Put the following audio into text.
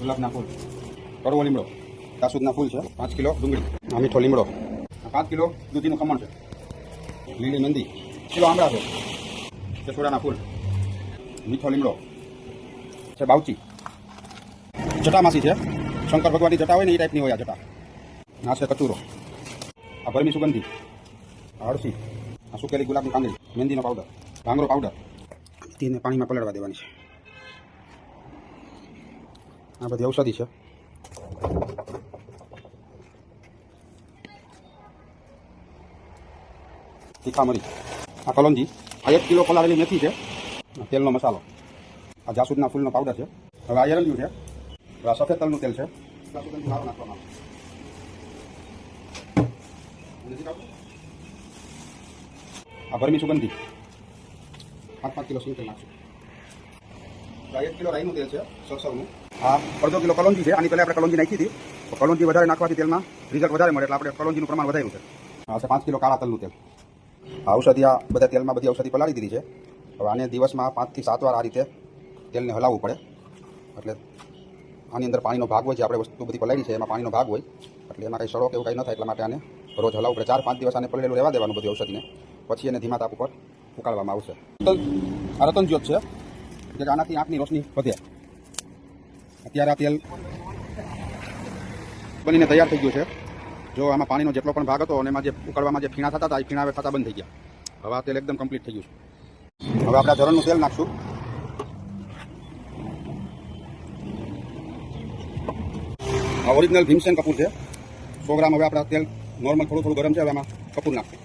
ગુલાબના ફૂલ, કડવો લીમડો, જાસૂદના ફૂલ છે, 5 કિલો ડુંગળી, આ મીઠો લીમડો, 5 કિલો દૂધીનું ખમણ છે, લીલી મહેંદી, કિલો આંબળા છે, સોડાના ફૂલ, મીઠો લીમડો છે, બાવચી, જટામાસી છે, શંકર ભગવાનની જટા હોય ને એ ટાઈપની હોય આ જટા, આ છે કચુરો, આ ભરમી સુગંધી, આ અળસી, આ સુકેલી ગુલાબની કાંદડી, મહેંદીનો પાવડર, ભાંગરો પાવડર, તેને પાણીમાં પલળવા દેવાની છે. આ બધી ઔષધિ છે. તીખા મરી, આ કલોંજી, આ 1 કિલો પલાળેલી મેથી છે, આ તેલનો મસાલો, આ જાસૂદના ફૂલનો પાવડર છે. હવે આ એરંડિયું છે, હવે આ સફેદ તલનું તેલ છે. આ ભરમી સુગંધી, 5 કિલો સિંગ તેલ નાખશું. આ 1 કિલો રાઈનું તેલ છે સરસવનું. આ અડધો કિલો કલોંજી છે. આની પહેલાં આપણે કલોંજી નાખી હતી, તો કલોંજી વધારે નાખવાથી તેલમાં રિઝલ્ટ વધારે મળે, એટલે આપણે કલોંજીનું પ્રમાણ વધાર્યું છે. આ છે 5 કિલો કાળા તલનું તેલ. આ ઔષધિ, આ બધા તેલમાં બધી ઔષધિ પલાળી દીધી છે. હવે આને દિવસમાં 5 થી 7 વાર આ રીતે તેલને હલાવવું પડે. એટલે આની અંદર પાણીનો ભાગ હોય છે, આપણે વસ્તુ બધી પલાળી છે એમાં પાણીનો ભાગ હોય, એટલે એમાં કંઈ સડો કે એવું કંઈ ન થાય, એટલા માટે આને રોજ હલાવવું પડે. 4-5 દિવસ આને પલળેલું રહેવા દેવાનું બધી ઔષધિને, પછી એને ધીમા તાપ ઉપર ઉકાળવામાં આવશે. આ રતન જ્યોત છે, કે આનાથી આંખની રોશની વધે. અત્યારે આ તેલ બનીને તૈયાર થઈ ગયું છે. જો આમાં પાણીનો જેટલો પણ ભાગ હતો અને એમાં જે ઉકાળવામાં જે ફીણા થતા હતા એ ફીણા હવે થતા બંધ થઈ ગયા. હવે આ તેલ એકદમ કમ્પ્લીટ થઈ ગયું છે. હવે આપણે જરણનું તેલ નાખશું. આ ઓરિજિનલ ભીમસેન કપૂર છે, 100 ગ્રામ. હવે આપણા તેલ નોર્મલ થોડું ગરમ છે, હવે આમાં કપૂર નાખશું.